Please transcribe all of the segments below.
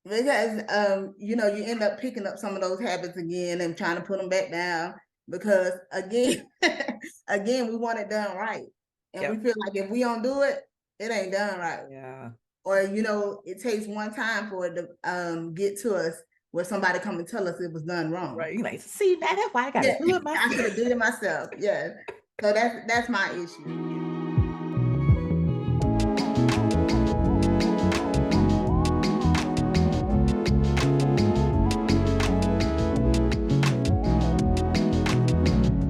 Because you end up picking up some of those habits again and trying to put them back down because again, again, we want it done right. And we feel like if we don't do it, it ain't done right. Yeah. Or it takes one time for it to get to us where somebody come and tell us it was done wrong. Right. You're like, see, that's why I gotta do it myself. I should have did it myself. Yeah. So that's my issue.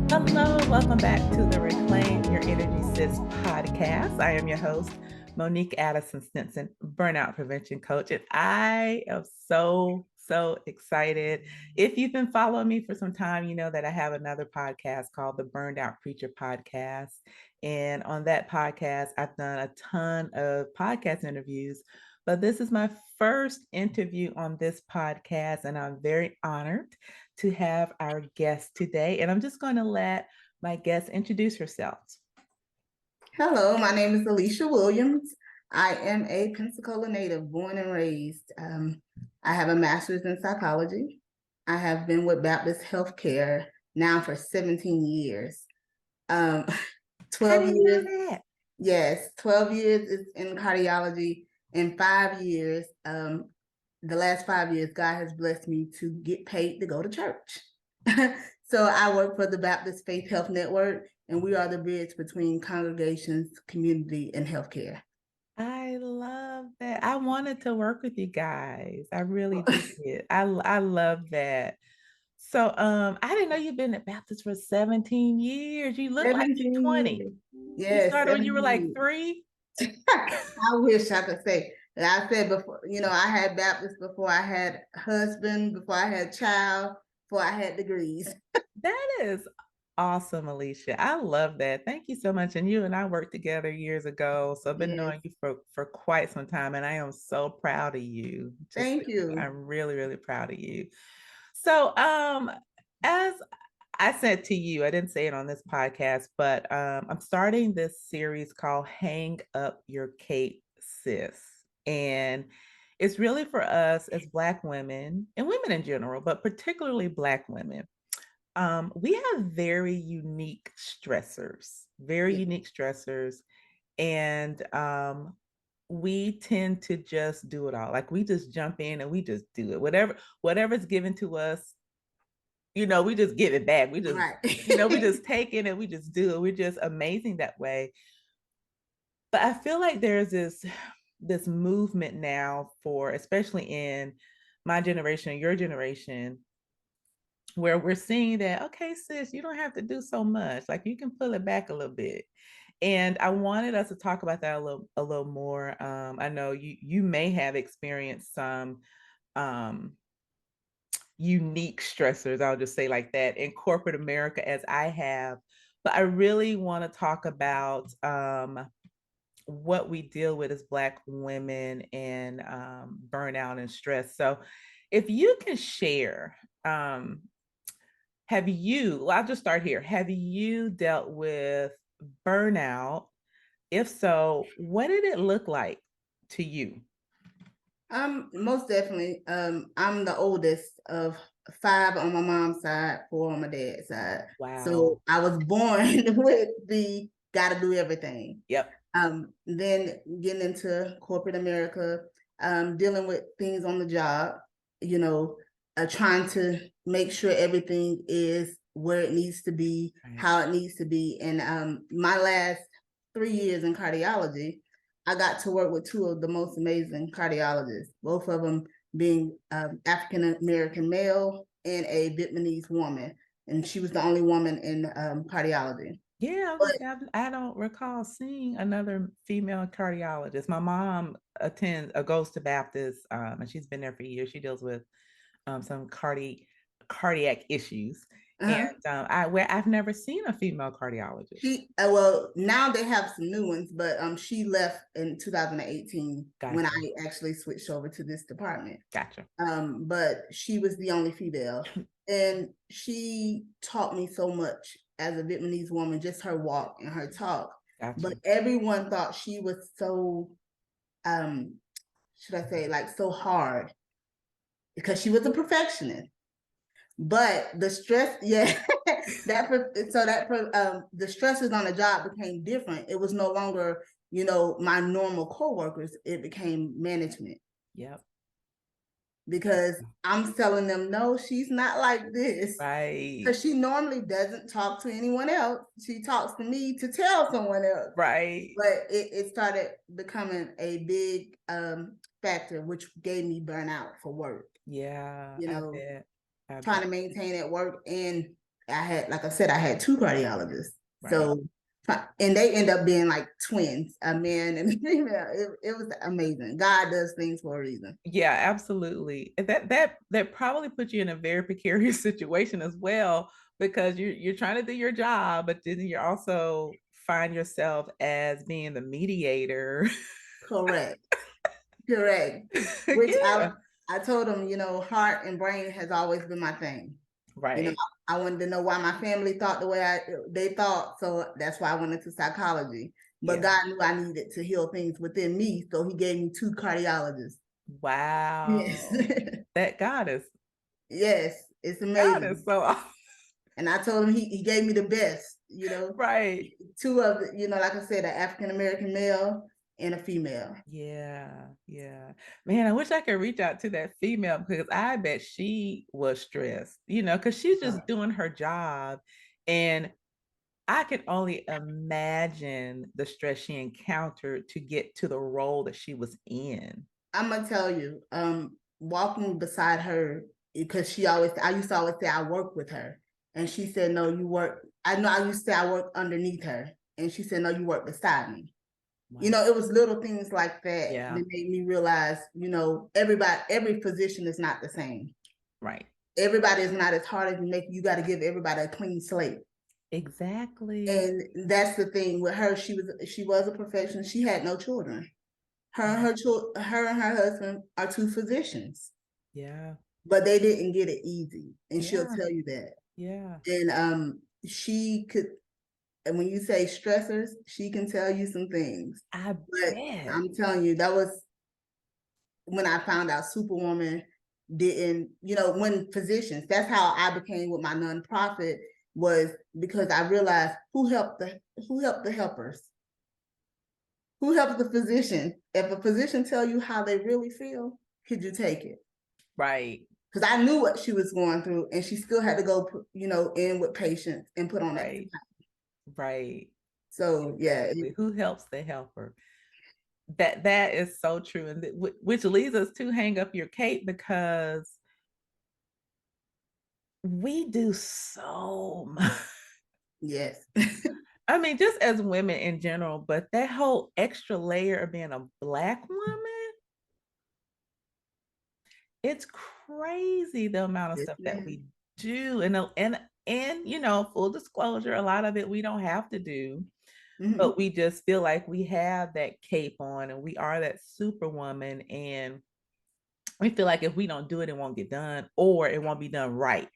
Hello, welcome back to the Reclaim Your Energy Sis podcast. I am your host, Monique Addison-Stinson, burnout prevention coach, and I am so excited. If you've been following me for some time, you know that I have another podcast called the Burned Out Preacher Podcast. And on that podcast, I've done a ton of podcast interviews, but this is my first interview on this podcast, and I'm very honored to have our guest today. And I'm just going to let my guest introduce herself. Hello, my name is Alicia Williams. I am a Pensacola native, born and raised. I have a master's in psychology. I have been with Baptist Healthcare now for 17 years. 12 years. Yes, 12 years is in cardiology. In 5 years, the last 5 years, God has blessed me to get paid to go to church. So I work for the Baptist Faith Health Network, and we are the bridge between congregations, community, and healthcare. I love that. I wanted to work with you guys. I really did. I love that. So I didn't know you've been at Baptist for 17 years. You look like you're 20. Yes. You started when you were like 3? I wish I could say. I said before, I had Baptist before I had husband, before I had child, before I had degrees. That is awesome, Alicia. I love that. Thank you so much. And you and I worked together years ago. So I've been knowing you for quite some time. And I am so proud of you. Thank you. I'm really, really proud of you. So as I said to you, I didn't say it on this podcast, but I'm starting this series called Hang Up Your Cape, Sis. And it's really for us as Black women and women in general, but particularly Black women. We have very unique stressors, and we tend to just do it all. Like we just jump in and we just do it. Whatever's given to us, we just give it back. We just, we just take it and we just do it. We're just amazing that way. But I feel like there's this movement now for, especially in my generation, your generation, where we're seeing that, okay, sis, you don't have to do so much. Like you can pull it back a little bit. And I wanted us to talk about that a little more. I know you may have experienced some unique stressors, I'll just say like that, in corporate America, as I have. But I really want to talk about what we deal with as Black women and burnout and stress. So if you can share, I'll just start here. Have you dealt with burnout? If so, what did it look like to you? Most definitely. I'm the oldest of 5 on my mom's side, 4 on my dad's side. Wow. So I was born with the gotta do everything. Yep. Then getting into corporate America, dealing with things on the job, trying to make sure everything is where it needs to be, how it needs to be. And my last 3 years in cardiology, I got to work with 2 of the most amazing cardiologists, both of them being African-American male and a Vietnamese woman. And she was the only woman in cardiology. Yeah, I don't recall seeing another female cardiologist. My mom goes to Baptist, and she's been there for years. She deals with some cardiac issues. And I've never seen a female cardiologist. Well, now they have some new ones, but she left in 2018 when I actually switched over to this department. Gotcha. But she was the only female, and she taught me so much as a Vietnamese woman, just her walk and her talk. Gotcha. But everyone thought she was so, should I say, like so hard. because she was a perfectionist. But the stress, yeah, the stressors on the job became different. It was no longer, my normal coworkers. It became management. Yep. Because I'm telling them, no, she's not like this. Right. Because she normally doesn't talk to anyone else. She talks to me to tell someone else. Right. But it started becoming a big factor, which gave me burnout for work. Yeah. I trying to maintain at work. And I had, like I said, I had 2 cardiologists. Right. So, and they end up being like twins, a man and a female. It was amazing. God does things for a reason. Yeah, absolutely. That probably put you in a very precarious situation as well, because you're trying to do your job, but then you're also find yourself as being the mediator. Correct. Which yeah. I told them, heart and brain has always been my thing. Right. I wanted to know why my family thought the way they thought. So that's why I went into psychology. But God knew I needed to heal things within me. So he gave me 2 cardiologists. Wow. Yes. That God is. Yes, it's amazing. God is so awesome. And I told him he gave me the best, Right. 2 of the, like I said, an African-American male and a female. Yeah. Man, I wish I could reach out to that female, because I bet she was stressed, because she's just doing her job. And I can only imagine the stress she encountered to get to the role that she was in. I'm gonna tell you, walking beside her, because I used to always say I work with her. And she said, no, you work. I know I used to say I work underneath her. And she said, no, you work beside me. Wow. It was little things like that that made me realize, every physician is not the same. Right. Everybody is not as hard as you make. You got to give everybody a clean slate. Exactly. And that's the thing with her. She was a perfectionist. She had no children. Her and her husband are 2 physicians. Yeah. But they didn't get it easy. And she'll tell you that. Yeah. And she could, and when you say stressors, she can tell you some things. But I'm telling you, that was when I found out Superwoman didn't, when physicians, that's how I became with my nonprofit, was because I realized who helped the helpers. Who helps the physician? If a physician tell you how they really feel, could you take it? Right. Because I knew what she was going through, and she still had to go, in with patients and put on that. Right. So exactly. Who helps the helper? That is so true, and which leads us to hang up your cape, because we do so much. Yes. I mean, just as women in general, but that whole extra layer of being a Black woman, it's crazy the amount of stuff that we do. And full disclosure, a lot of it we don't have to do. Mm-hmm. But we just feel like we have that cape on and we are that superwoman, and we feel like if we don't do it, it won't get done, or it won't be done right.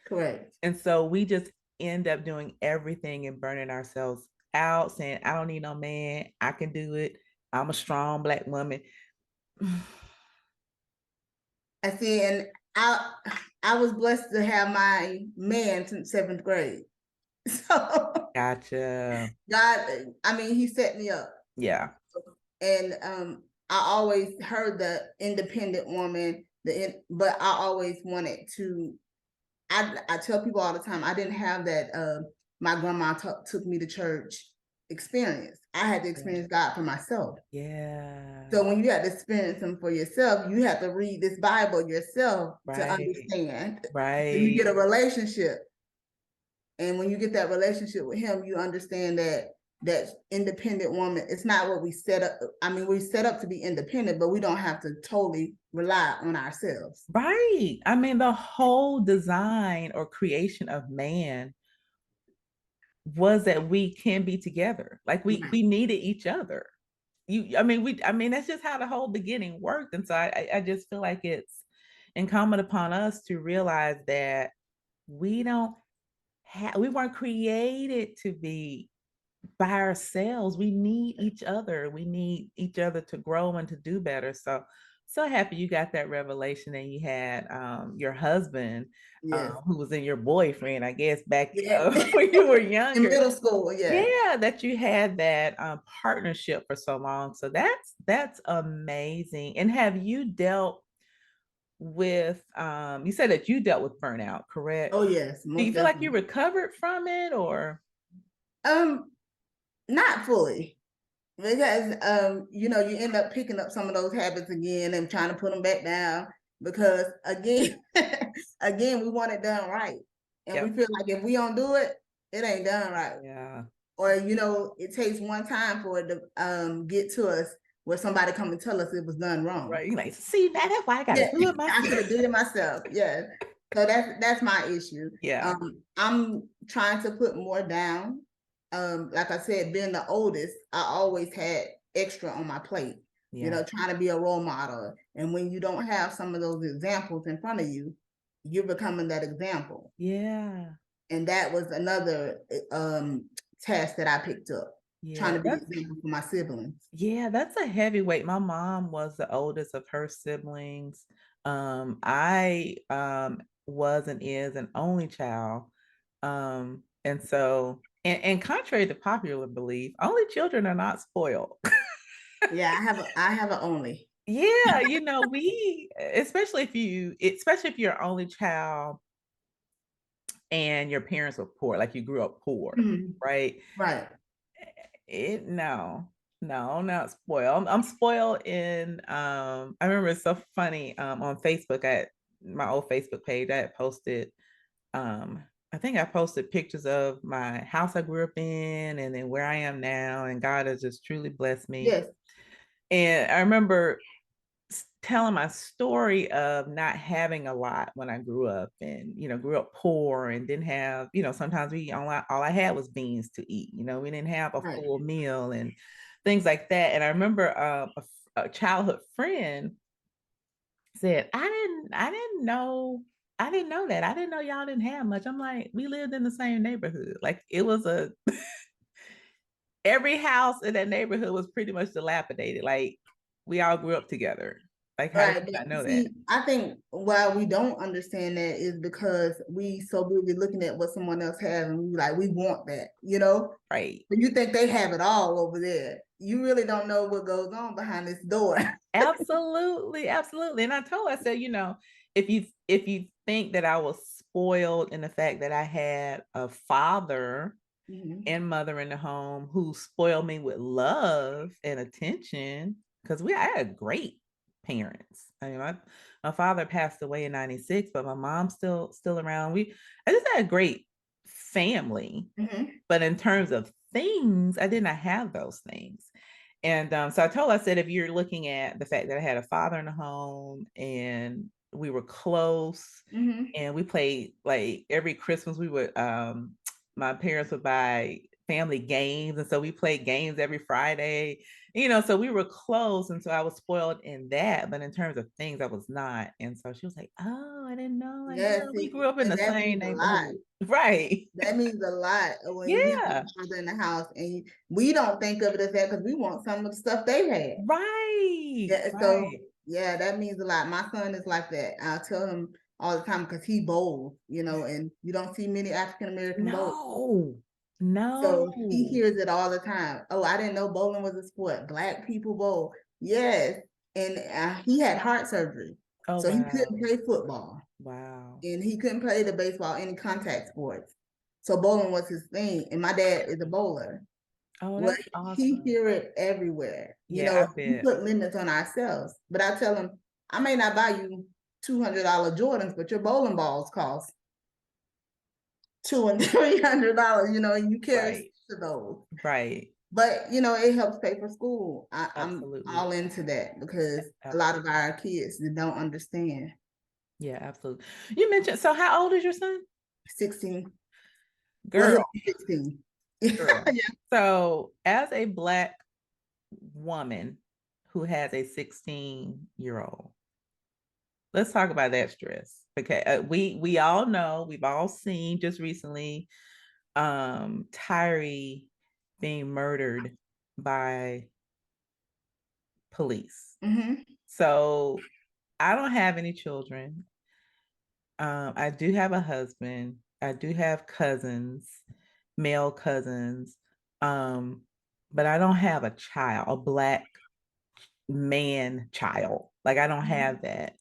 Correct. And so we just end up doing everything and burning ourselves out, saying, I don't need no man, I can do it, I'm a strong Black woman. I see, and I was blessed to have my man since 7th grade. So gotcha. God, I mean, he set me up. Yeah. And I always heard the independent woman, but I always wanted to. I tell people all the time, I didn't have that. My grandma took me to church experience. I had to experience God for myself. Yeah. So when you have to experience him for yourself, you have to read this Bible yourself to understand. Right. So you get a relationship. And when you get that relationship with him, you understand that independent woman, it's not what we set up. I mean, we set up to be independent, but we don't have to totally rely on ourselves. Right. I mean, the whole design or creation of man was that we can be together. Like we needed each other. I mean, that's just how the whole beginning worked. And so I just feel like it's incumbent upon us to realize that we weren't created to be by ourselves. We need each other. We need each other to grow and to do better. So So happy you got that revelation and you had your husband Yes. who was in your boyfriend, I guess, back Yeah. when you were In younger. middle school, yeah. Yeah, that you had that partnership for so long. So that's amazing. And have you dealt with you said that you dealt with burnout, correct? Oh yes, Do you most feel like you definitely. recovered from it or? Not fully. Because you know, you end up picking up some of those habits again and trying to put them back down because again, again, we want it done right. And we Yep. feel like if we don't do it, it ain't done right. Yeah. Or you know, it takes one time for it to get to us where somebody come and tell us it was done wrong. Right. You're like, see, that's why I gotta Yeah, do it I should myself. have did it myself. Yeah. So that's my issue. Yeah. I'm trying to put more down. Like I said, being the oldest, I always had extra on my plate. You Yeah. know, trying to be a role model. And when you don't have some of those examples in front of you, you're becoming that example. Yeah. And that was another task that I picked up. Trying Yeah. to be an example for my siblings. Yeah, that's a heavy weight. My mom was the oldest of her siblings. I was and is an only child. And so and contrary to popular belief, only children are not spoiled. Yeah, I have an only. Yeah, we especially if you're an only child and your parents were poor, like you grew up poor, Mhm. right? Right. No, not spoiled. I'm spoiled in I remember it's so funny on Facebook at my old Facebook page I had posted I think I posted pictures of my house I grew up in and then where I am now, and God has just truly blessed me. Yes. And I remember telling my story of not having a lot when I grew up, and grew up poor and didn't have, sometimes we all I had was beans to eat. We didn't have a Right. full meal and things like that. And I remember a childhood friend said, I didn't know that. I didn't know y'all didn't have much. I'm like, we lived in the same neighborhood. Like it was every house in that neighborhood was pretty much dilapidated. Like we all grew up together. Like, how did Right. you not But know that? see, I think why we don't understand that is because we so busy looking at what someone else has and we want that, you know? Right. But you think they have it all over there. You really don't know what goes on behind this door. Absolutely, absolutely. And I said, if you think that I was spoiled in the fact that I had a father and mother in the home who spoiled me with love and attention, because I had great parents. I mean, my father passed away in 96, but my mom's still around. I just had a great family. But in terms of things, I did not have those things. And so I said, if you're looking at the fact that I had a father in the home and we were close and we played like every Christmas, my parents would buy family games. And so we played games every Friday, so we were close. And so I was spoiled in that. But in terms of things, I was not. And so she was like, oh, I didn't know. Like, Yeah, girl, we see, grew up in and the that same means a lot. neighborhood. Right. That means a lot when you have Yeah. a father in the house, and we don't think of it as that because we want some of the stuff they had. Right. Yeah, so Right. yeah, that means a lot. My son is like that. I tell him all the time because he bowls, and you don't see many African American bowlers. No. So he hears it all the time. Oh, I didn't know bowling was a sport. Black people bowl. Yes. And he had heart surgery. Oh, So he wow. couldn't play football. Wow. And he couldn't play the baseball, any contact sports. So bowling was his thing. And my dad is a bowler. Oh, Well, that's he awesome. hear it everywhere. Yeah, I We bet. put limits on ourselves. But I tell him, I may not buy you $200 Jordans, but your bowling balls cost $200 and $300, and you carry Right. six of those. Right. But it helps pay for school. I'm Absolutely. all into that because a lot of our kids don't understand. Yeah, absolutely. You mentioned, so how old is your son? 16. Well, he'll Girl. be 16. Girl. Yeah. So as a Black woman who has a 16-year-old, let's talk about that stress. Okay. We all know, we've all seen just recently Tyree being murdered by police. So I don't have any children. I do have a husband. I do have cousins, male cousins. But I don't have a child, a Black man child. Like I don't have that.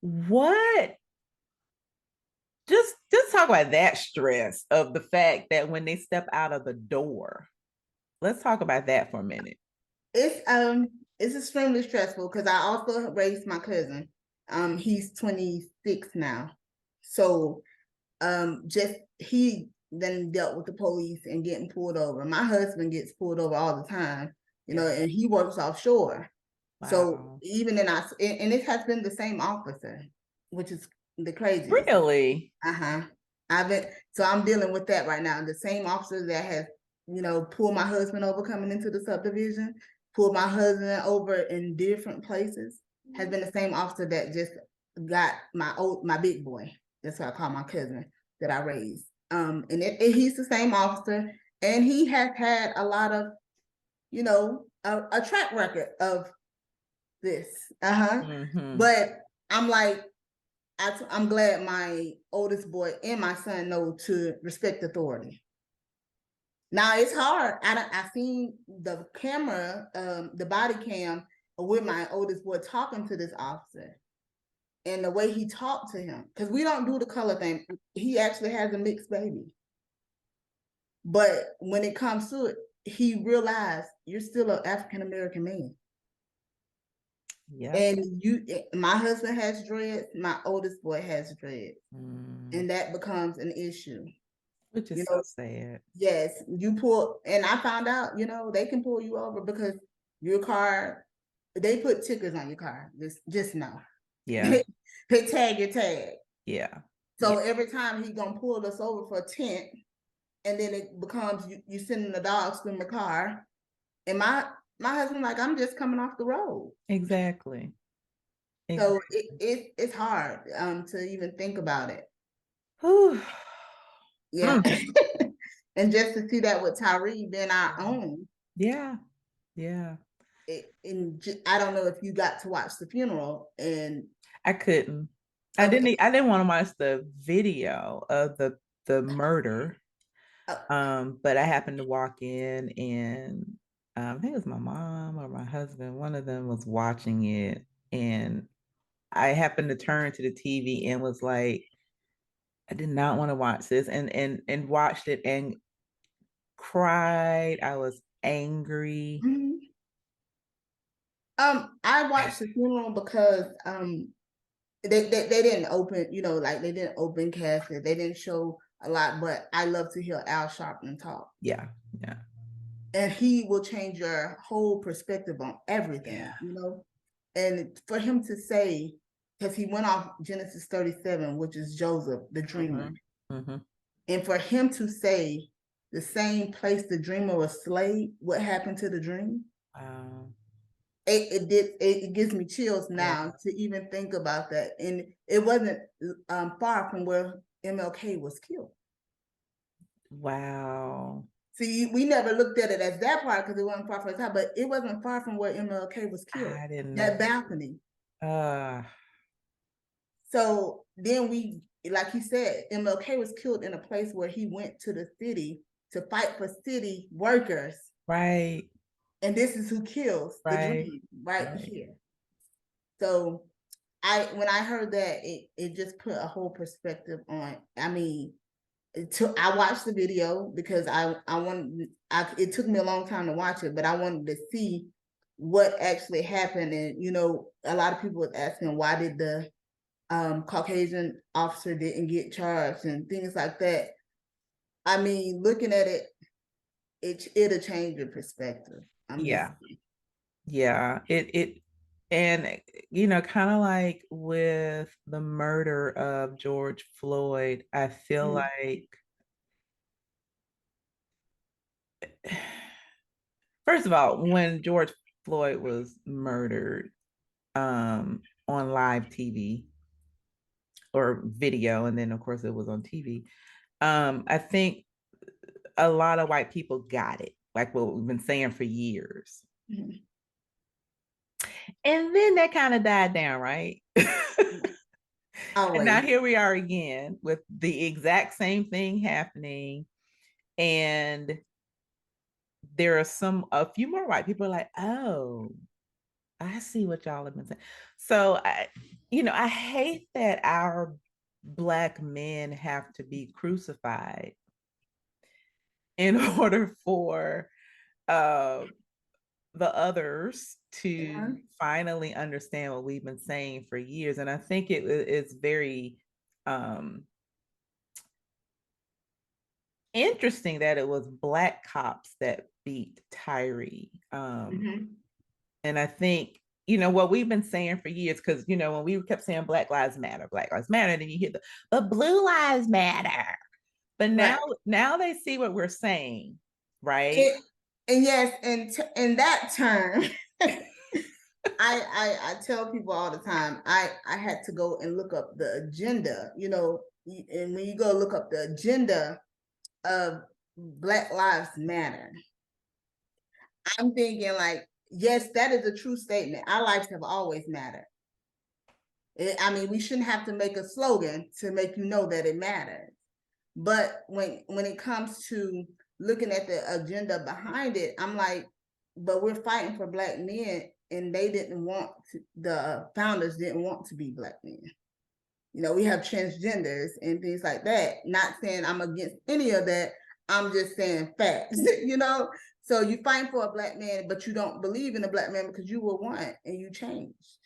What? Just talk about that stress of the fact that when they step out of the door. Let's talk about that for a minute. It's extremely stressful because I also raised my cousin. He's 26 now. So just he then dealt with the police and getting pulled over. My husband gets pulled over all the time, you know, and he works offshore. Wow. So even in us, and it has been the same officer, which is the craziest. Really? So I'm dealing with that right now. The same officer that has, you know, pulled my husband over coming into the subdivision, pulled my husband over in different places, has been the same officer that just got my big boy. That's what I call my cousin that I raised. And he's the same officer, and he has had a lot of, you know, a track record of this. But I'm like, I'm glad my oldest boy and my son know to respect authority. Now it's hard. I seen the camera, the body cam with my oldest boy talking to this officer, and the way he talked to him, because we don't do the color thing. He actually has a mixed baby, but when it comes to it, he realized you're still an African American man. Yeah. And my husband has dreads, my oldest boy has dreads, and that becomes an issue. Which is so sad. Yes, you pull, and I found out, you know, they can pull you over because your car, they put tickers on your car. Just know. Yeah. They tag your tag. Yeah. So every time he's gonna pull us over for a tent, and then it becomes you sending the dogs in the car, and my husband like, I'm just coming off the road. Exactly. So it's hard to even think about it. Yeah. And just to see that with Tyree being our own. Yeah. Yeah. I don't know if you got to watch the funeral, and I couldn't. Okay. I didn't want to watch the video of the murder. But I happened to walk in, and I think it was my mom or my husband. One of them was watching it, and I happened to turn to the TV and was like, I did not want to watch this, and watched it and cried. I was angry. I watched the funeral because they didn't open, you know, like they didn't open casket. They didn't show a lot, but I love to hear Al Sharpton talk. Yeah, yeah. And he will change your whole perspective on everything, you know. And for him to say, because he went off Genesis 37, which is Joseph, the dreamer. And for him to say the same place the dreamer was slayed, what happened to the dream? It gives me chills now to even think about that. And it wasn't far from where MLK was killed. Wow. See, we never looked at it as that part because it wasn't far from the top, but it wasn't far from where MLK was killed. I didn't know that balcony. So then we, like he said, MLK was killed in a place where he went to the city to fight for city workers. Right. And this is who kills the dream right here. So when I heard that, it just put a whole perspective on. I mean, I watched the video because it took me a long time to watch it, but I wanted to see what actually happened. And, you know, a lot of people was asking, why did the Caucasian officer didn't get charged and things like that. I mean, looking at it, it'll change your perspective. Yeah. And you know, kind of like with the murder of George Floyd, I feel like, first of all, when George Floyd was murdered on live TV or video, and then of course it was on TV, I think a lot of white people got it, like what we've been saying for years. And then that kind of died down, right? And now Always. here we are again with the exact same thing happening. And there are a few more white people are like, oh, I see what y'all have been saying. So I hate that our Black men have to be crucified in order for the others to finally understand what we've been saying for years. And I think it's very interesting that it was Black cops that beat Tyree. And I think, what we've been saying for years, because, when we kept saying Black Lives Matter, then you hear but Blue Lives Matter. But now they see what we're saying, right? And yes, and in that term, I tell people all the time, I had to go and look up the agenda, and when you go look up the agenda of Black Lives Matter, I'm thinking like, yes, that is a true statement. Our lives have always mattered. I mean, we shouldn't have to make a slogan to make you know that it matters. But when it comes to looking at the agenda behind it, I'm like, but we're fighting for Black men, and the founders didn't want to be Black men. We have transgenders and things like that. Not saying I'm against any of that. I'm just saying facts, So you fight for a Black man, but you don't believe in a Black man because you were one and you changed.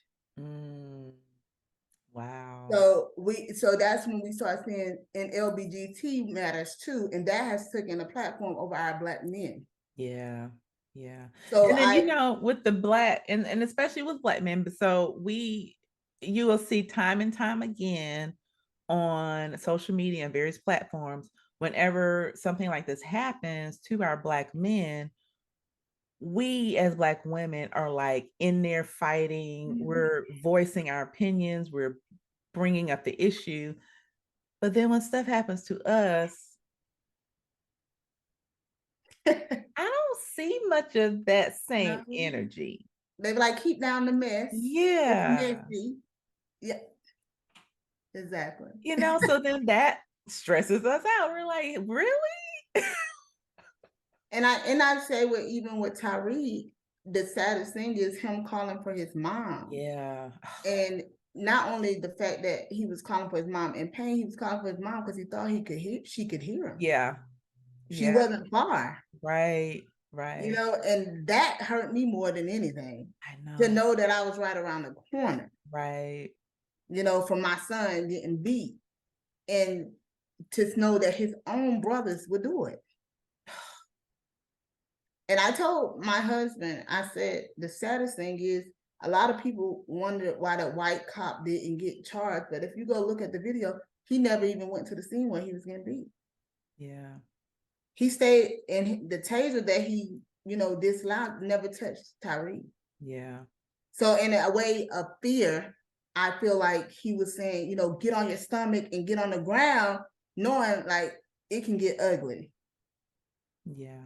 Wow. So that's when we start seeing in LBGT matters too, and that has taken a platform over our Black men. Yeah. Yeah. So and then with the Black and especially with Black men, so you will see time and time again on social media and various platforms, whenever something like this happens to our Black men, we as Black women are like in there fighting, we're voicing our opinions, we're bringing up the issue. But then when stuff happens to us, I don't see much of that same energy. They like, keep down the mess. Yeah. It's messy. Yeah. Exactly. So then that stresses us out. We're like, really? And I say even with Tyree, the saddest thing is him calling for his mom. Yeah. And not only the fact that he was calling for his mom in pain, he was calling for his mom because he thought she could hear him. Yeah. She wasn't far. Right. And that hurt me more than anything. I know. To know that I was right around the corner. Right. For my son getting beat. And to know that his own brothers would do it. And I told my husband, I said, the saddest thing is a lot of people wonder why the white cop didn't get charged. But if you go look at the video, he never even went to the scene where he was getting beat. Yeah. He stayed, and the taser that he, disallowed never touched Tyree. Yeah. So in a way of fear, I feel like he was saying, get on your stomach and get on the ground, knowing like it can get ugly. Yeah.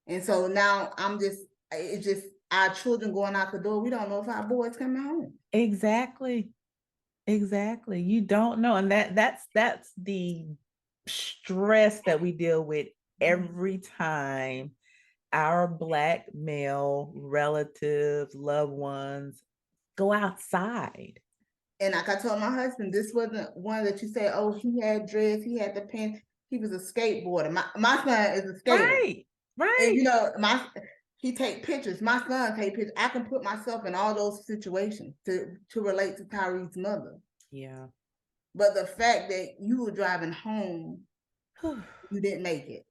And so now it's just our children going out the door. We don't know if our boys coming home. Exactly. You don't know. And that's the stress that we deal with every time our Black male relatives, loved ones go outside. And like I told my husband, this wasn't one that you say, oh, he had dreads, he had the pen. He was a skateboarder. My son is a skater. Right. And he take pictures. My son take pictures. I can put myself in all those situations to relate to Tyree's mother. Yeah. But the fact that you were driving home, you didn't make it.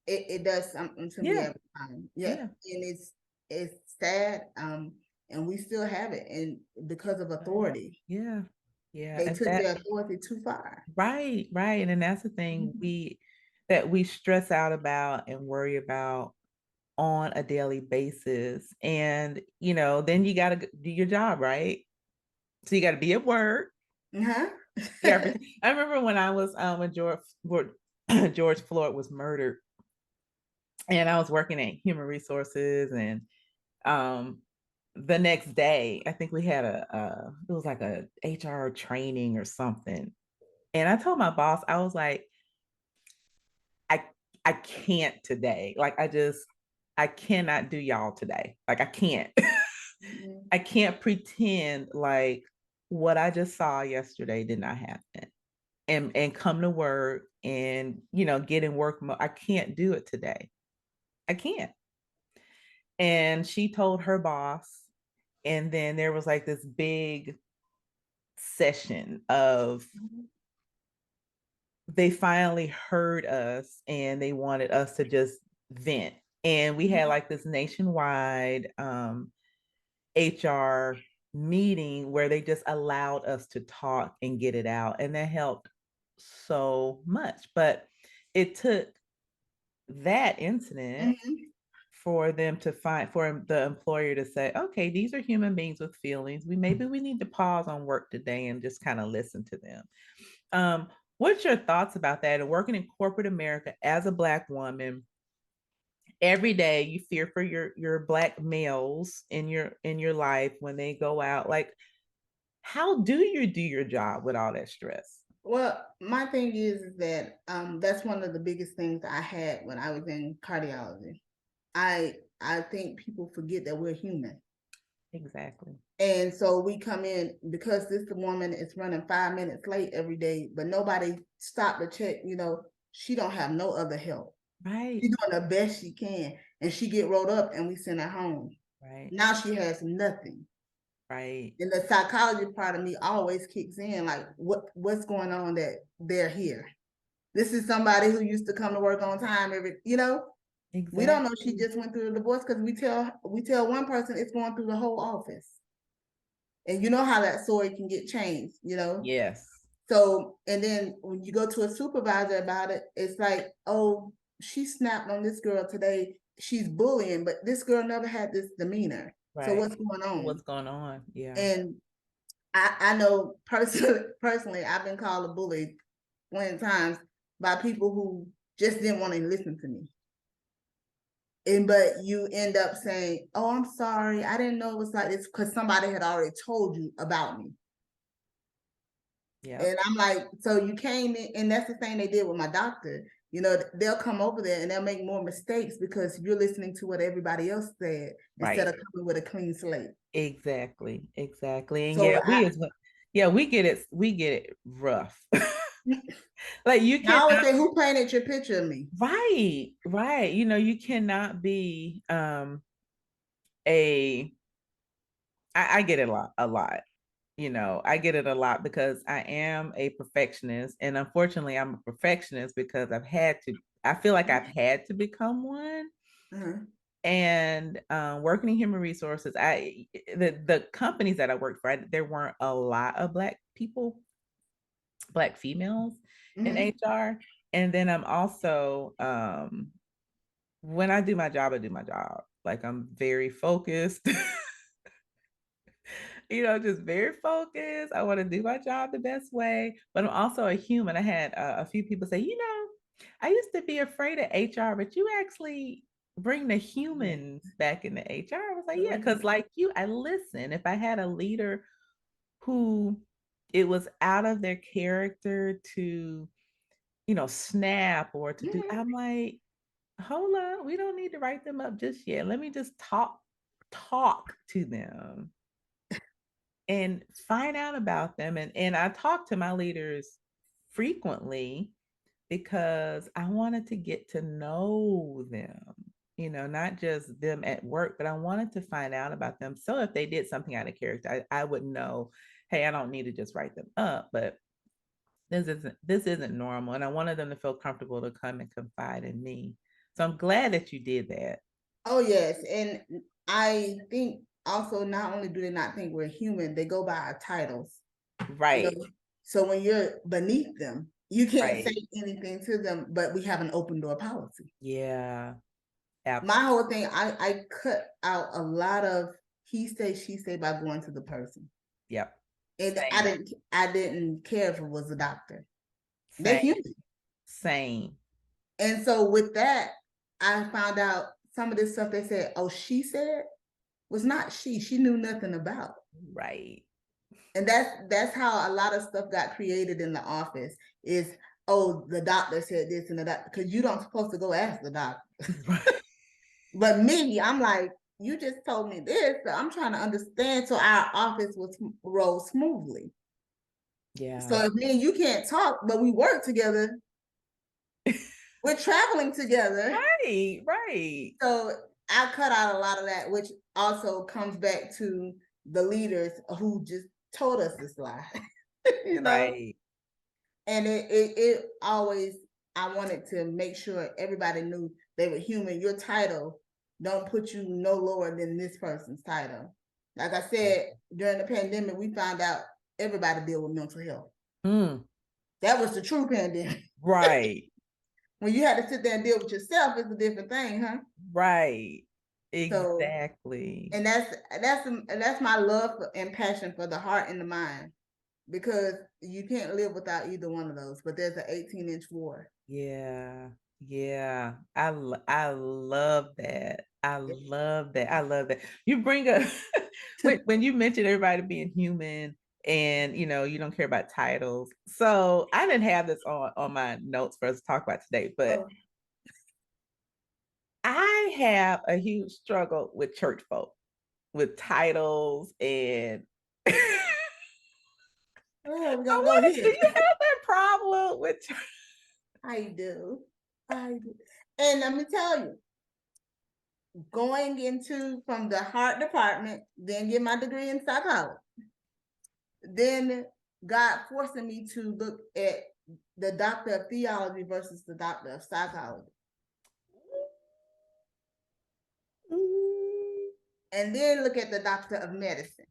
It does something to me every time. Yeah. And it's sad. And we still have it, and because of authority. Yeah. They took their authority too far. Right. And that's the thing that we stress out about and worry about on a daily basis. And then you got to do your job, right? So you got to be at work. I remember when I was when George Floyd was murdered, and I was working at Human Resources, and the next day, I think we had it was like a HR training or something. And I told my boss, I was like, I I can't today. Like I cannot do y'all today. Like I can't. Mhm. I can't pretend like what I just saw yesterday did not happen. And come to work and get in work mode. I can't do it today. I can't. And she told her boss, and then there was like this big session of they finally heard us and they wanted us to just vent. And we had like this nationwide HR meeting where they just allowed us to talk and get it out. And that helped so much. But it took that incident Mhm. for them to for the employer to say, okay, these are human beings with feelings. Maybe we need to pause on work today and just kind of listen to them. What's your thoughts about that? And working in corporate America as a Black woman, every day you fear for your Black males in your life when they go out. Like, how do you do your job with all that stress? Well, my thing is that that's one of the biggest things I had when I was in cardiology. I think people forget that we're human. Exactly. And so we come in because this woman is running 5 minutes late every day, but nobody stopped to check, she don't have no other help. Right. She's doing the best she can. And she get rolled up and we send her home. Right. Now she has nothing. Right. And the psychology part of me always kicks in, like what's going on that they're here. This is somebody who used to come to work on time Exactly. We don't know she just went through a divorce because we tell one person it's going through the whole office. And you know how that story can get changed, Yes. So, and then when you go to a supervisor about it, it's like, oh, she snapped on this girl today. She's bullying, but this girl never had this demeanor. Right. So what's going on? What's going on? Yeah. And I know personally, I've been called a bully plenty of times by people who just didn't want to listen to me. But you end up saying, oh, I'm sorry. I didn't know it was like this because somebody had already told you about me. Yeah. And I'm like, so you came in, and that's the thing they did with my doctor. They'll come over there and they'll make more mistakes because you're listening to what everybody else said instead of coming with a clean slate. Exactly. And so we get it rough. Like you can always say, who painted your picture of me? Right. You cannot be I get it a lot. I get it a lot because I am a perfectionist, and unfortunately I'm a perfectionist because I feel like I've had to become one. Mm-hmm. And working in human resources, the companies that I worked for, there weren't a lot of Black people, Black females in HR. And then I'm also when I do my job, I do my job. Like I'm very focused. Just very focused. I want to do my job the best way, but I'm also a human. I had a few people say, I used to be afraid of HR, but you actually bring the humans back into HR. I was like, yeah, because like you, I listen. If I had a leader who it was out of their character to, snap or to do, I'm like, hold on, we don't need to write them up just yet. Let me just talk to them and find out about them. And I talk to my leaders frequently because I wanted to get to know them, not just them at work, but I wanted to find out about them. So if they did something out of character, I would know, hey, I don't need to just write them up, but this isn't normal. And I wanted them to feel comfortable to come and confide in me. So I'm glad that you did that. Oh, yes. And I think also not only do they not think we're human, they go by our titles. Right. So when you're beneath them, you can't say anything to them, but we have an open door policy. Yeah. Absolutely. My whole thing, I cut out a lot of he say, she say by going to the person. Yep. And I didn't care if it was a doctor. Same. They're human. Same. And so with that, I found out some of this stuff they said, oh, she said, was not she knew nothing about. Right. And that's how a lot of stuff got created in the office is, oh, the doctor said this and that, because you don't supposed to go ask the doctor. Right. But me, I'm like, you just told me this, so I'm trying to understand so our office will roll smoothly. Yeah. So if me and you can't talk, but we work together, we're traveling together. Right. So I cut out a lot of that, which also comes back to the leaders who just told us this lie. You know? Right. And it always, I wanted to make sure everybody knew they were human. Your title don't put you no lower than this person's title. Like I said, during the pandemic, we found out everybody deal with mental health. That was the true pandemic. Right. When you had to sit there and deal with yourself, it's a different thing, huh? Right. Exactly. So, and that's my love and passion for the heart and the mind, because you can't live without either one of those. But there's an 18-inch war. Yeah. I love that. I love that. You bring up when you mentioned everybody being human and you don't care about titles. So I didn't have this on my notes for us to talk about today, but I have a huge struggle with church folk, with titles and Oh, we gotta go here. Do you have that problem with church? I do. And let me tell you, going into from the heart department, then get my degree in psychology, then God forcing me to look at the doctor of theology versus the doctor of psychology. And then look at the doctor of medicine.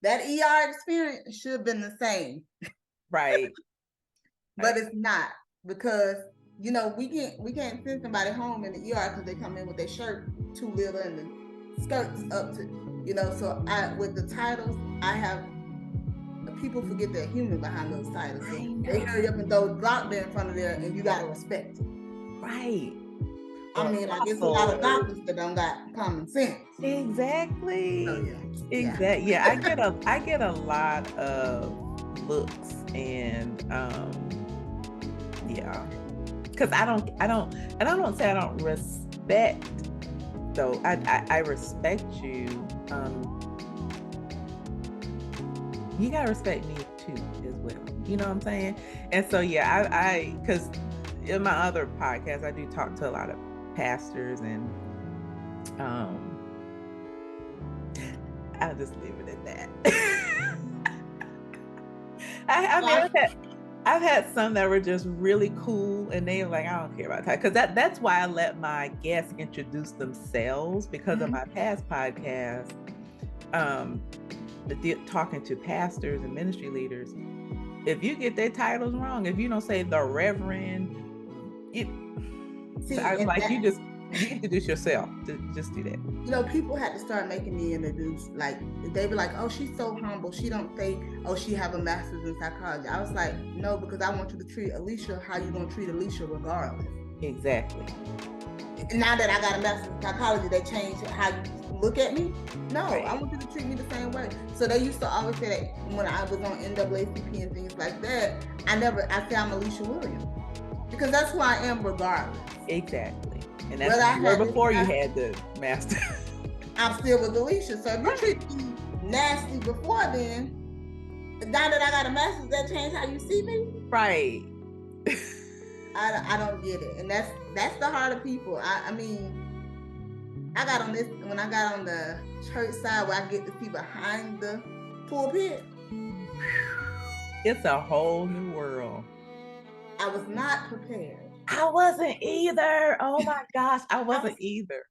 That ER experience should have been the same. Right. But it's not, because we can't send somebody home in the ER because they come in with their shirt too little and the skirts up to, so with the titles, I have people forget they're human behind those titles. So they hurry up and throw doctor in front of there, and you gotta respect it. Right. I mean, like, it's a lot of doctors that don't got common sense. Exactly. Oh, yeah. Exactly. Yeah, I get a lot of looks and yeah. Because I don't say I don't respect, though. I respect you. You gotta respect me too as well. You know what I'm saying? And so yeah, I because in my other podcast I do talk to a lot of pastors, and I'll just leave it at that. I've had some that were just really cool, and they were like, I don't care about that, because that's why I let my guests introduce themselves, because of my past podcast, talking to pastors and ministry leaders. If you get their titles wrong, if you don't say the Reverend, you introduce yourself. Just do that. People had to start making me introduce, like, they be like, oh, she's so humble, she don't think, oh, she have a master's in psychology. I was like, no, because I want you to treat Alicia how you gonna treat Alicia regardless. Exactly. Now that I got a master's in psychology, they changed how you look at me. No, right. I want you to treat me the same way. So they used to always say that when I was on NAACP and things like that, I say I'm Alicia Williams, because that's who I am regardless. Exactly. And that's before you had the master. I'm still with Alicia. So if you treat me nasty before then, now that I got a master's, that change how you see me? Right. I don't get it. And that's the heart of people. I mean, I got on this, when I got on the church side where I get to see behind the pulpit. It's a whole new world. I was not prepared. I wasn't either. Oh my gosh. I wasn't either.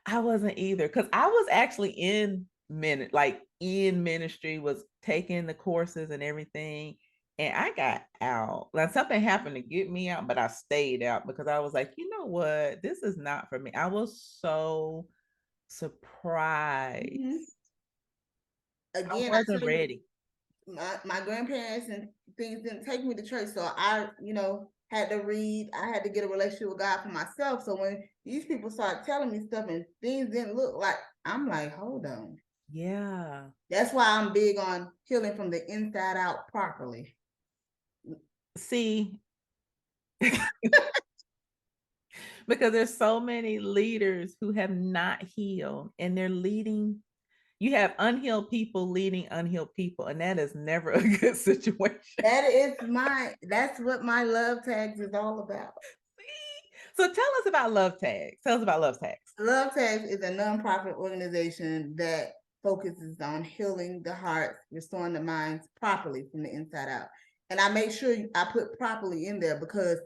Because I was actually in ministry, was taking the courses and everything. And I got out. Like, something happened to get me out, but I stayed out because I was like, you know what? This is not for me. I was so surprised. Again, I wasn't ready. My grandparents and things didn't take me to church. So I, had to read. I had to get a relationship with God for myself. So when these people start telling me stuff and things didn't look like, I'm like, hold on. Yeah. That's why I'm big on healing from the inside out properly. See, because there's so many leaders who have not healed and they're leading. You have unhealed people leading unhealed people, and that is never a good situation. That's what my love tags is all about. So tell us about Love Tags. Tell us about Love Tags. Love Tags is a nonprofit organization that focuses on healing the hearts, restoring the minds properly from the inside out. And I make sure I put properly in there because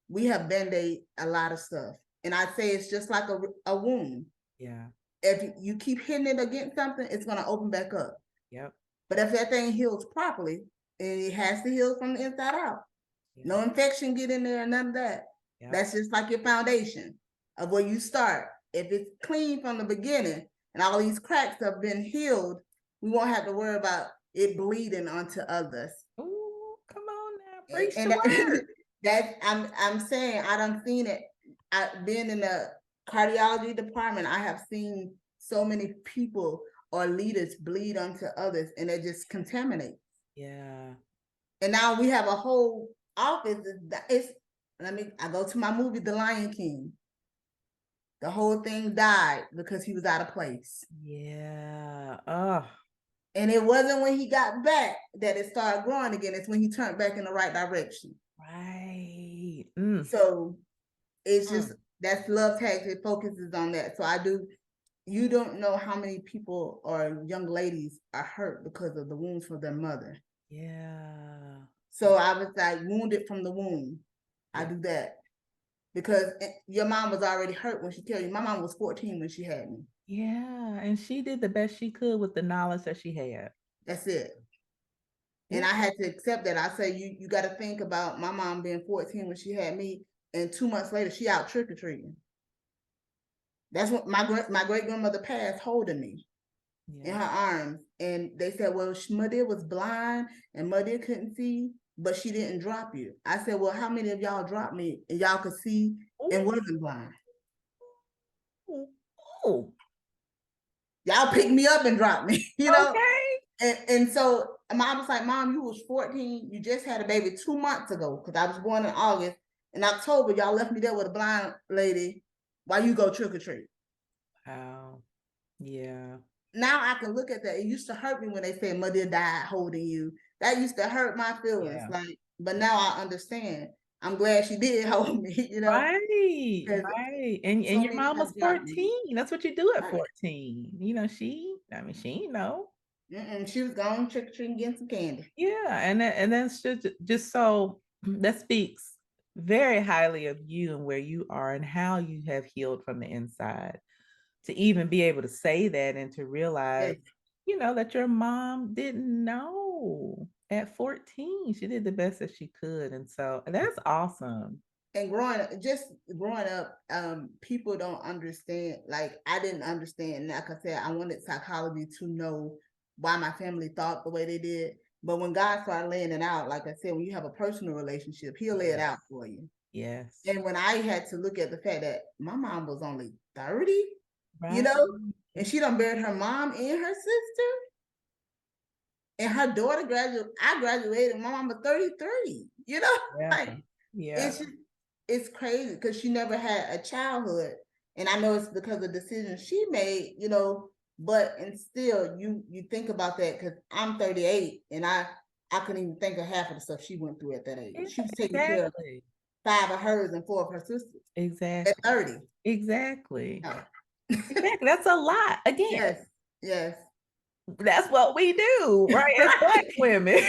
we have band-aid a lot of stuff. And I say it's just like a wound. Yeah. If you keep hitting it against something, it's going to open back up. Yep. But if that thing heals properly, it has to heal from the inside out. Yeah. No infection get in there, none of that. Yep. That's just like your foundation of where you start. If it's clean from the beginning and all these cracks have been healed, we won't have to worry about it bleeding onto others. Oh, come on now, preach the word. I'm saying I done seen it. I've been in the cardiology department. I have seen so many people or leaders bleed onto others, and it just contaminates. Yeah. And now we have a whole office. I go to my movie, The Lion King. The whole thing died because he was out of place. Yeah. Oh. And it wasn't when he got back that it started growing again. It's when he turned back in the right direction. Right. So it's just, that's Love Tags. It focuses on that. So you don't know how many people or young ladies are hurt because of the wounds from their mother. Yeah. So I was like wounded from the womb. Yeah. I do that because your mom was already hurt when she killed you. My mom was 14 when she had me. Yeah, and she did the best she could with the knowledge that she had. That's it. And I had to accept that. I said, you got to think about my mom being 14 when she had me, and 2 months later, she out trick-or-treating. That's what my great-grandmother passed holding me in her arms. And they said, well, Mother was blind and Mother couldn't see, but she didn't drop you. I said, well, how many of y'all dropped me and y'all could see and wasn't blind? Oh. Y'all picked me up and dropped me, you know? Okay. And so Mom was like, Mom, you was 14. You just had a baby 2 months ago because I was born in August. In October, y'all left me there with a blind lady while you go trick-or-treat. Wow. Yeah. Now I can look at that. It used to hurt me when they said Mother died holding you. That used to hurt my feelings. Yeah. But now I understand. I'm glad she did hold me, you know. Right. Right. And your mom was 14. That's what you do at 14. You know, she didn't know. She was going trick-or-treating, getting some candy. Yeah. And that's just so that speaks very highly of you and where you are and how you have healed from the inside. To even be able to say that and to realize, you know, that your mom didn't know at 14. She did the best that she could. And so that's awesome. And growing up, people don't understand. Like, I didn't understand. Like I said, I wanted psychology to know why my family thought the way they did. But when God started laying it out, like I said, when you have a personal relationship, he'll lay it out for you. Yes. And when I had to look at the fact that my mom was only 30, right. You know, and she done buried her mom and her sister. And her daughter I graduated, my mom was 33, you know? Yeah. It's crazy because she never had a childhood. And I know it's because of decisions she made, you know, but and still you think about that because I'm 38 and I couldn't even think of half of the stuff she went through at that age. She was taking care of 5 of hers and 4 of her sisters. Exactly. At 30. Exactly. Oh. Exactly. That's a lot. Again. Yes. That's what we do, right? As Black women.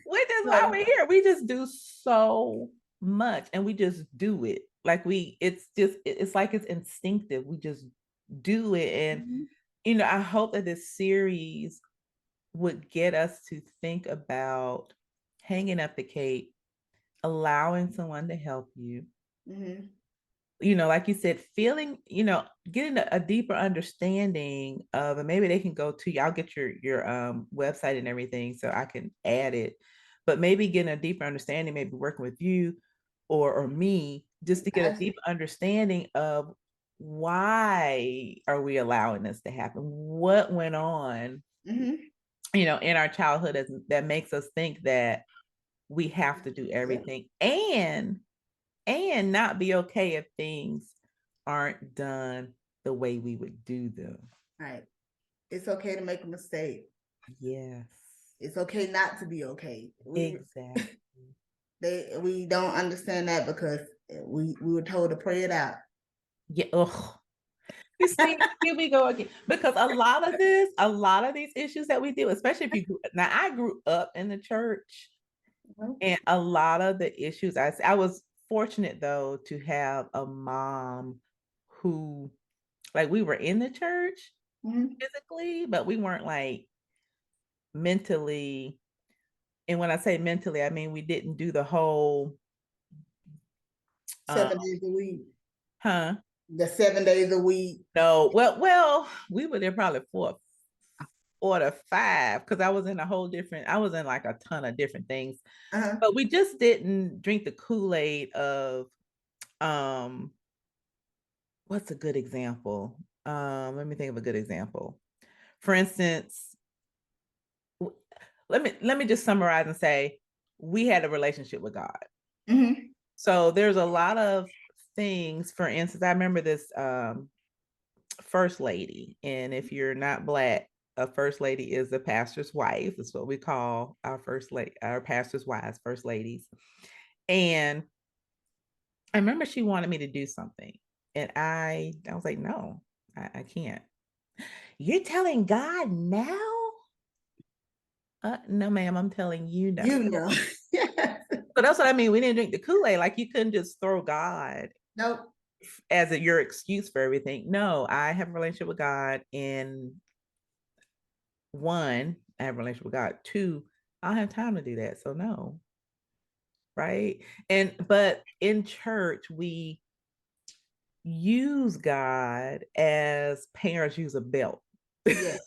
Which is why we're here. We just do so much and we just do it. Like it's like it's instinctive. We just do it. And you know, I hope that this series would get us to think about hanging up the cape, allowing someone to help you. You know, like you said, feeling, you know, getting a deeper understanding of, and maybe they can go to you. I'll get your website and everything so I can add it. but maybe getting a deeper understanding, maybe working with you or me, just to get a deep understanding of why are we allowing this to happen? What went on, you know, in our childhood that makes us think that we have to do everything and not be okay if things aren't done the way we would do them. Right. It's okay to make a mistake. Yes. It's okay not to be okay. Exactly. We don't understand that because we were told to pray it out. Yeah. Ugh. You see, here we go again. Because a lot of these issues that we deal, especially if you now I grew up in the church, and a lot of the issues I was fortunate though to have a mom who, like, we were in the church physically, but we weren't like mentally. And when I say mentally, I mean we didn't do the whole 7 days a week. Huh? The 7 days a week. No, well, we were there probably 4 to 5 because I was in like a ton of different things. But we just didn't drink the Kool-Aid of what's a good example? Let me think of a good example. For instance, let me just summarize and say we had a relationship with God. So there's a lot of things. For instance, I remember this first lady, and if you're not Black, a first lady is the pastor's wife. That's what we call our pastor's wives, first ladies. And I remember she wanted me to do something, and I was like, no, I can't. You're telling God now? No, ma'am, I'm telling you now. You know. So that's what I mean. We didn't drink the Kool-Aid. Like, you couldn't just throw God as your excuse for everything. No, I have a relationship with God, and 1, I have a relationship with God. 2, I don't have time to do that. So no. Right. But in church, we use God as parents use a belt. Yes.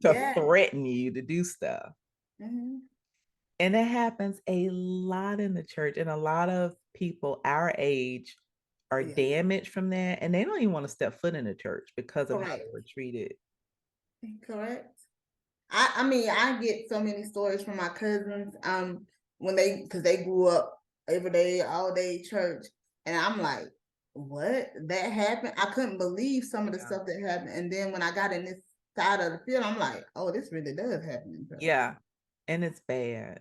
To threaten you to do stuff. And that happens a lot in the church, and a lot of people our age are damaged from that, and they don't even want to step foot in the church because of how they were treated. Correct. I mean, I get so many stories from my cousins because they grew up every day, all day church, and I'm like, what? That happened? I couldn't believe some of the stuff that happened. And then when I got in this side of the field, I'm like, oh, this really does happen in church. Yeah, and it's bad.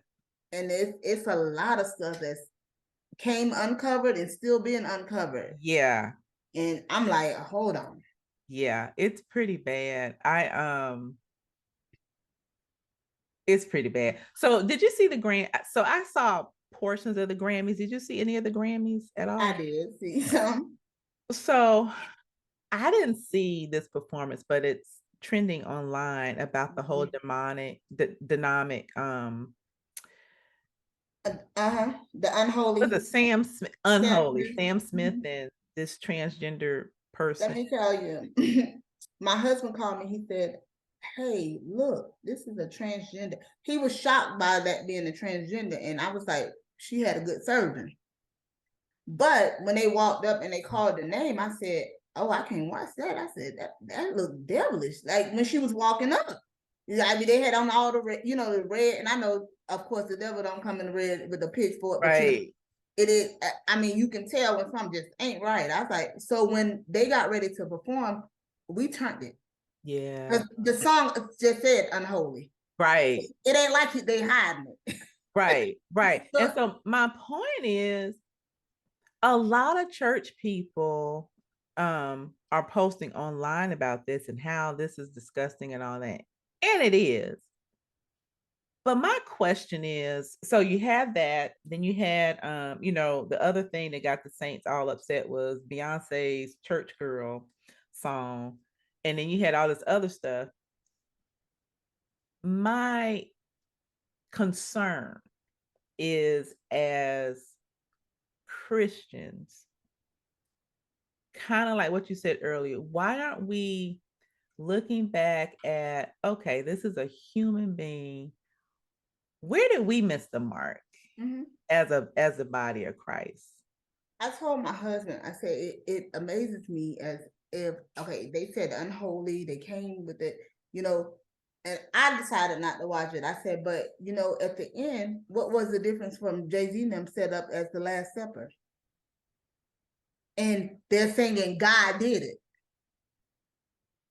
And it's a lot of stuff that's came uncovered and still being uncovered. Yeah. And I'm like, hold on. Yeah, it's pretty bad. It's pretty bad. So did you see so I saw portions of the Grammys. Did you see any of the Grammys at all? I did see some. So I didn't see this performance, but it's trending online about the whole dynamic the unholy, the Sam Smith and this transgender person. Let me tell you, my husband called me. He said, hey, look, this is a transgender. He was shocked by that being a transgender, and I was like, she had a good surgeon. But when they walked up and they called the name, I said, oh, I can't watch that. I said, that looked devilish. Like when she was walking up. I mean, they had on all the red, the red, and I know, of course, the devil don't come in the red with a pitchfork. Right. It is, I mean, you can tell when something just ain't right. I was like, so when they got ready to perform, we turned it. Yeah. The song just said unholy. Right. It ain't like they hiding it. Right. And so my point is, a lot of church people are posting online about this and how this is disgusting and all that. And it is. But my question is, so you had that, then you had the other thing that got the Saints all upset was Beyonce's Church Girl song. And then you had all this other stuff. My concern is, as Christians, kind of like what you said earlier, why aren't we looking back at, okay, this is a human being Where did we miss the mark as a body of Christ? I told my husband, I said, it amazes me as if, okay, they said unholy, they came with it, you know, and I decided not to watch it. I said, but, you know, at the end, what was the difference from Jay-Z and them set up as the Last Supper? And they're singing God did it.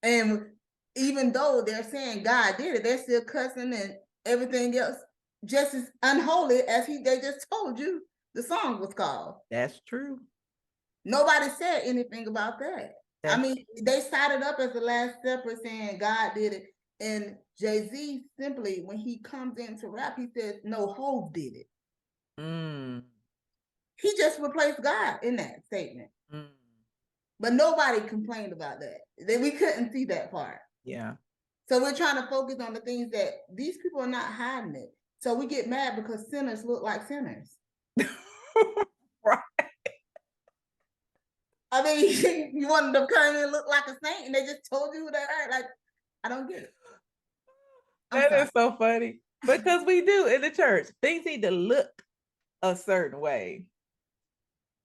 And even though they're saying God did it, they're still cussing and everything else just as unholy as they just told you the song was called. That's true. Nobody said anything about that. I mean, they started up as the Last Supper saying God did it. And Jay-Z simply, when he comes in to rap, he says, no, Hov did it. He just replaced God in that statement. But nobody complained about that. We couldn't see that part. Yeah. So we're trying to focus on the things that these people are not hiding it. So we get mad because sinners look like sinners. Right. I mean, you wanted them to come in and look like a saint and they just told you who they are. Like, I don't get it. That is so funny. Because we do in the church. Things need to look a certain way.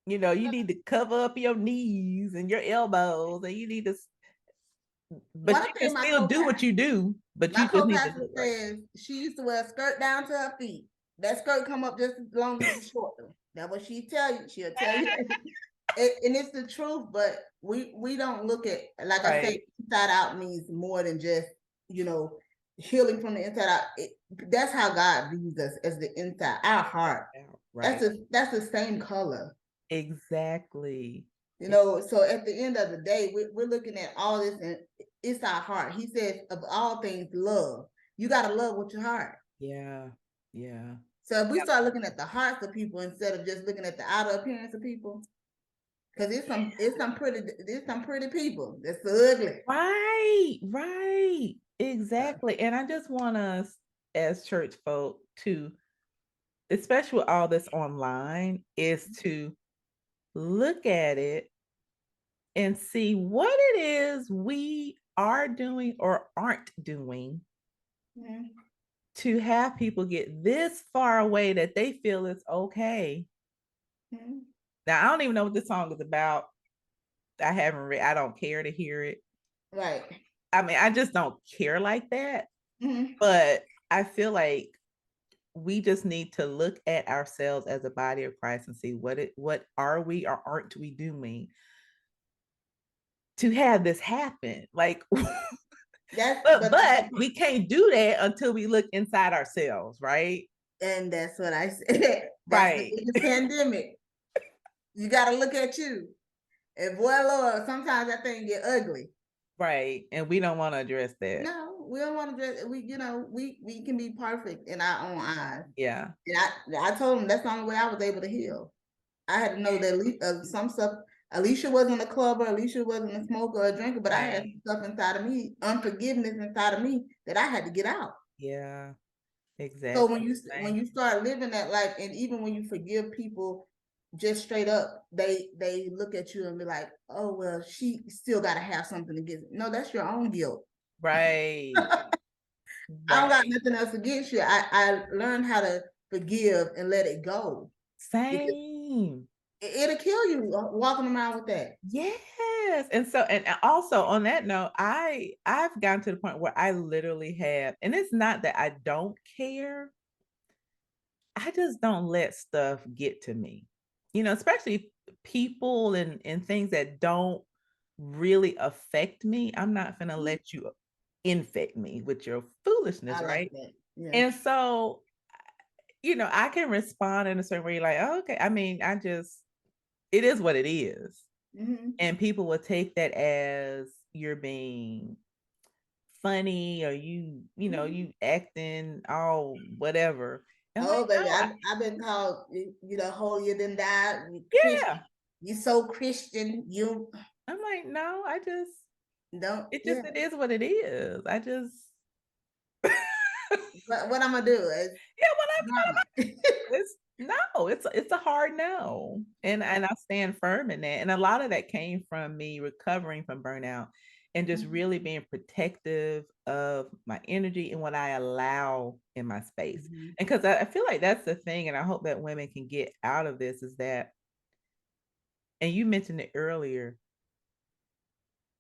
You know, you need to cover up your knees and your elbows, and you need to, but you can still do what you do, but you just need to look right. She used to wear a skirt down to her feet. That skirt come up just as long as the short one. That's what she tell you. She'll tell you. And it's the truth, but we don't look at, like I say, inside out means more than just, you know, healing from the inside out. That's how God views us, as the inside, our heart. Right. That's the same color. Exactly. You know, so at the end of the day, we're looking at all this, and it's our heart. He says, of all things, love. You got to love with your heart. Yeah. Yeah. So if we start looking at the hearts of people instead of just looking at the outer appearance of people, because it's some pretty people that's ugly. Right. Exactly. And I just want us as church folk to, especially with all this online, is to look at it and see what it is we are doing or aren't doing to have people get this far away that they feel it's okay. Now, I don't even know what this song is about. I don't care to hear it. Right. I mean, I just don't care like that. But I feel like we just need to look at ourselves as a body of Christ and see what are we or aren't we doing to have this happen. Like, but we can't do that until we look inside ourselves, right? And that's what I said. Right. The pandemic. You got to look at you. And boy, Lord, sometimes that thing get ugly. Right. And we don't want to address that. No, we don't want to address it. We can be perfect in our own eyes. Yeah. And I told him that's the only way I was able to heal. I had to know that some stuff. Alicia wasn't a clubber. Alicia wasn't a smoker or a drinker, but I had stuff inside of me, unforgiveness inside of me that I had to get out. Yeah, exactly. So when you start living that life, and even when you forgive people just straight up, they look at you and be like, oh, well, she still got to have something against it. No, that's your own guilt. Right. I don't got nothing else against you. I learned how to forgive and let it go. Same. It'll kill you walking around with that. Yes. And so, and also on that note, I've gotten to the point where I literally have, and it's not that I don't care, I just don't let stuff get to me, you know, especially people and things that don't really affect me. I'm not gonna let you infect me with your foolishness, right? Like yeah. And so, you know, I can respond in a certain way, like, oh, okay. I mean, it is what it is. And people will take that as you're being funny or you know, you acting all whatever. And oh, like, baby, no, I've been called, you know, holier than thou. Yeah. You so Christian. I'm like, no, I just don't. It just, it is what it is. I just. what I'm gonna do is. Yeah, it's a hard no. And I stand firm in that. And a lot of that came from me recovering from burnout and just really being protective of my energy and what I allow in my space. And because I feel like that's the thing, and I hope that women can get out of this, is that, and you mentioned it earlier,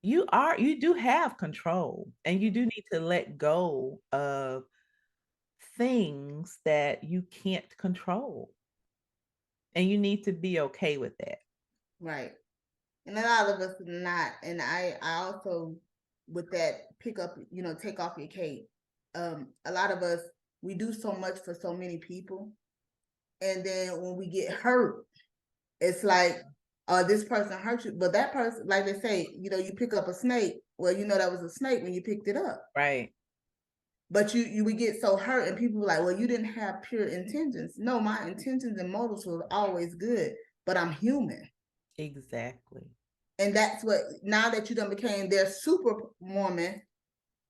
you do have control, and you do need to let go of things that you can't control. And you need to be okay with that. Right. And a lot of us are not. And I also, with that, pick up, take off your cape. A lot of us, we do so much for so many people. And then when we get hurt, it's like, this person hurt you. But that person, like they say, you pick up a snake. Well, that was a snake when you picked it up. Right. But you would get so hurt, and people were like, well, you didn't have pure intentions. No, my intentions and motives were always good, but I'm human. Exactly. And that's what, now that you done became their superwoman,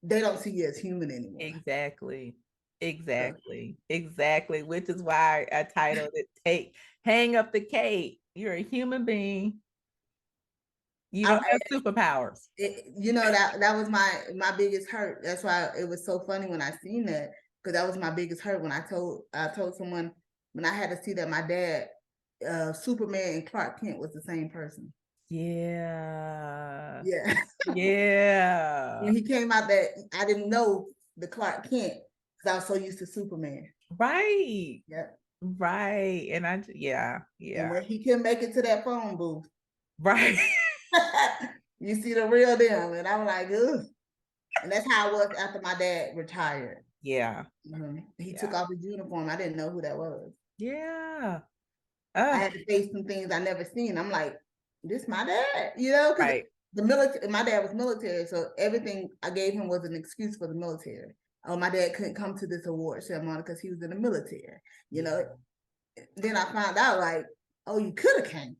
they don't see you as human anymore. Exactly. Which is why I titled it Hang Up the Cape. You're a human being. You don't have superpowers. That was my biggest hurt. That's why it was so funny when I seen that, because that was my biggest hurt when I told someone, when I had to see that my dad, Superman and Clark Kent was the same person. Yeah. When he came out, that I didn't know the Clark Kent because I was so used to Superman. Right. Yep. Right. And And when he couldn't make it to that phone booth. Right. You see the real them. And I'm like, ugh. And that's how it was after my dad retired. Yeah. He took off his uniform. I didn't know who that was. Yeah. I had to face some things I never seen. I'm like, this my dad, because right. The military, my dad was military, so everything I gave him was an excuse for the military. Oh, my dad couldn't come to this award ceremony because he was in the military, Then I found out, like, oh, you could have came.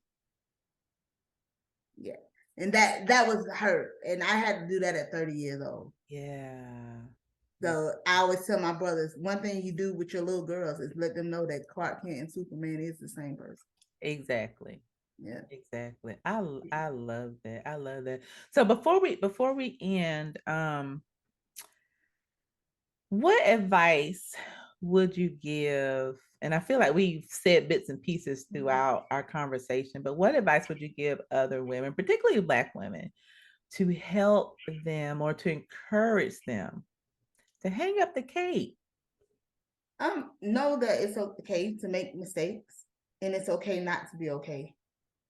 Yeah. And that was hurt. And I had to do that at 30 years old. Yeah. So I always tell my brothers, one thing you do with your little girls is let them know that Clark Kent and Superman is the same person. Exactly. Yeah. Exactly. I love that. I love that. So before we end, what advice would you give? And I feel like we've said bits and pieces throughout our conversation, but what advice would you give other women, particularly Black women, to help them or to encourage them to hang up the cape? Know that it's okay to make mistakes, and it's okay not to be okay.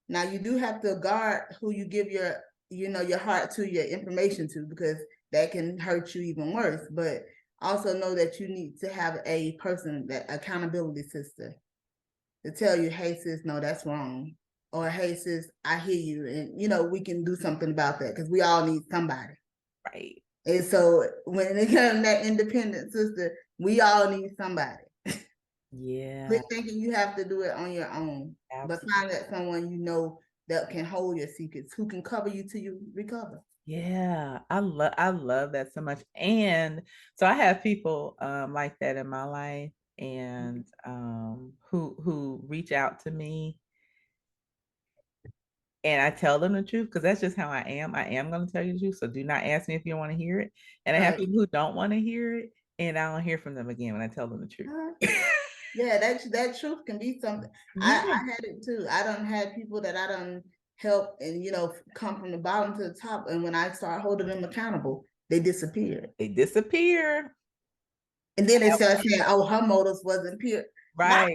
Now, you do have to guard who you give your heart to, your information to, because that can hurt you even worse. But also know that you need to have a person, that accountability sister, to tell you, hey sis, no, that's wrong. Or hey sis, I hear you, and we can do something about that, because we all need somebody. Right. And so when it comes to that independent sister, we all need somebody. Yeah. Quit thinking you have to do it on your own. Absolutely. But find that someone that can hold your secrets, who can cover you till you recover. Yeah, I love that so much. And so I have people like that in my life, and who reach out to me, and I tell them the truth, because that's just how I am. I am going to tell you the truth. So do not ask me if you want to hear it. And I have people who don't want to hear it, and I don't hear from them again when I tell them the truth. Yeah, that truth can be something. Yeah. I had it too. I done had people that I done help and come from the bottom to the top, and when I start holding them accountable, they disappear. And then they start saying, "Oh, her motives wasn't pure." Right.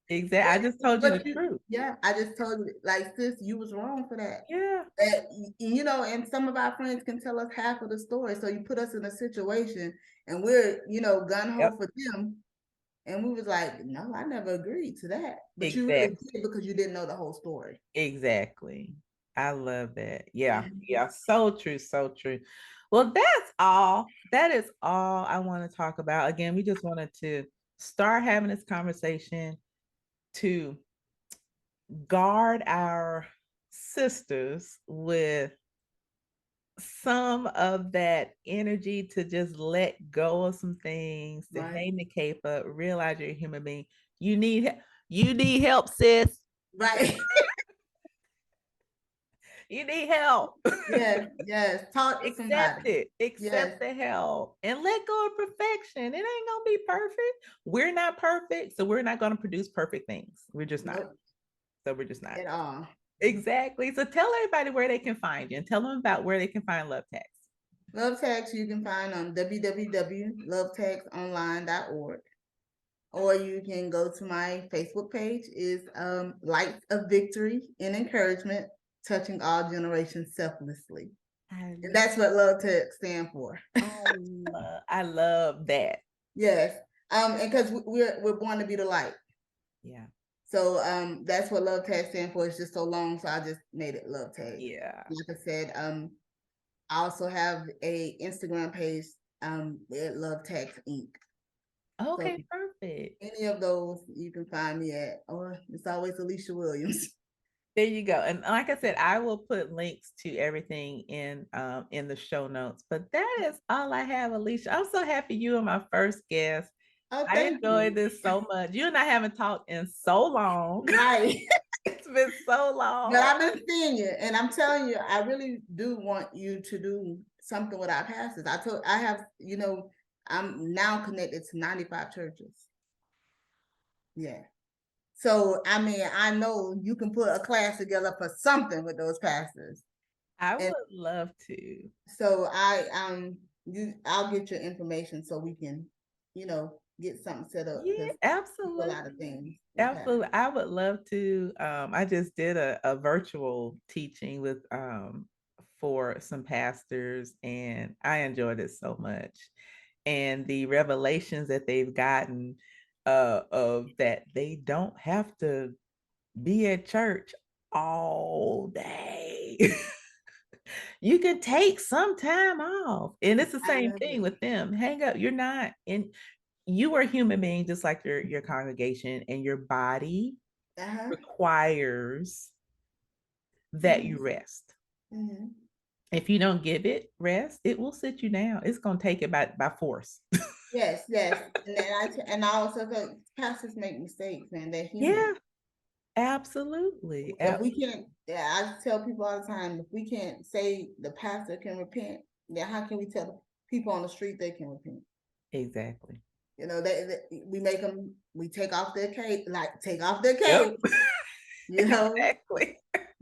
Exactly. I just told you the truth. Yeah, I just told you, like, sis, you was wrong for that. Yeah. And some of our friends can tell us half of the story. So you put us in a situation, and we're gun-ho for them. And we was like, no, I never agreed to that. But you really did, because you didn't know the whole story. Exactly. I love that. Yeah. Yeah. So true. So true. Well, that's all. That is all I want to talk about. Again, we just wanted to start having this conversation to guard our sisters with some of that energy, to just let go of some things, to hang the cape up, realize you're a human being. You need help, sis. Right. You need help. Yes. Talk to somebody. Accept the help and let go of perfection. It ain't gonna be perfect. We're not perfect, so we're not gonna produce perfect things. We're just not. Nope. So we're just not. At all. Exactly. So tell everybody where they can find you and tell them about where they can find Love Tags. Love Tags you can find on www.lovetagsonline.org. Or you can go to my Facebook page, is Lights of Victory and Encouragement, Touching All Generations Selflessly. And that's what Love Tags stand for. I love that. Yes. And because we're born to be the light. Yeah. So that's what Love Tag stand for. It's just so long, so I just made it Love Tag. Yeah. Like I said, I also have a Instagram page at Love Tags Inc. Okay, so perfect. Any of those you can find me at, or it's always Alicia Williams. There you go. And like I said, I will put links to everything in the show notes. But that is all I have, Alicia. I'm so happy you are my first guest. Oh, I enjoyed this so much. You and I haven't talked in so long. Right. It's been so long. But I've been seeing you, and I'm telling you, I really do want you to do something with our pastors. I have, I'm now connected to 95 churches. Yeah. So, I mean, I know you can put a class together for something with those pastors. I would love to. So I'll get your information so we can, get something set up. Yeah, absolutely. A lot of things. Absolutely. I would love to. I just did a virtual teaching with for some pastors, and I enjoyed it so much. And the revelations that they've gotten of that they don't have to be at church all day. You can take some time off. And it's the same thing with them. Hang up. You're not in, you are a human being just like your congregation, and your body requires that you rest. If you don't give it rest, it will sit you down. It's going to take it by force. Yes. And I also think pastors make mistakes, man. They're human. Yeah, absolutely. If we can't, I tell people all the time, if we can't say the pastor can repent, then how can we tell people on the street they can repent? Exactly. We take off their cape, take off their cape. Yep. Exactly.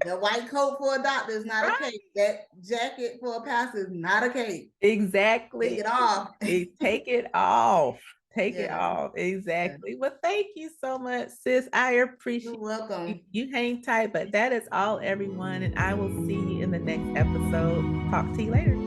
The white coat for a doctor is not a cape. That jacket for a pastor is not a cape. Exactly. Take it off. Take it off. Take it off. Exactly. Well, thank you so much, sis. I appreciate You're welcome. You hang tight, but that is all, everyone. And I will see you in the next episode. Talk to you later.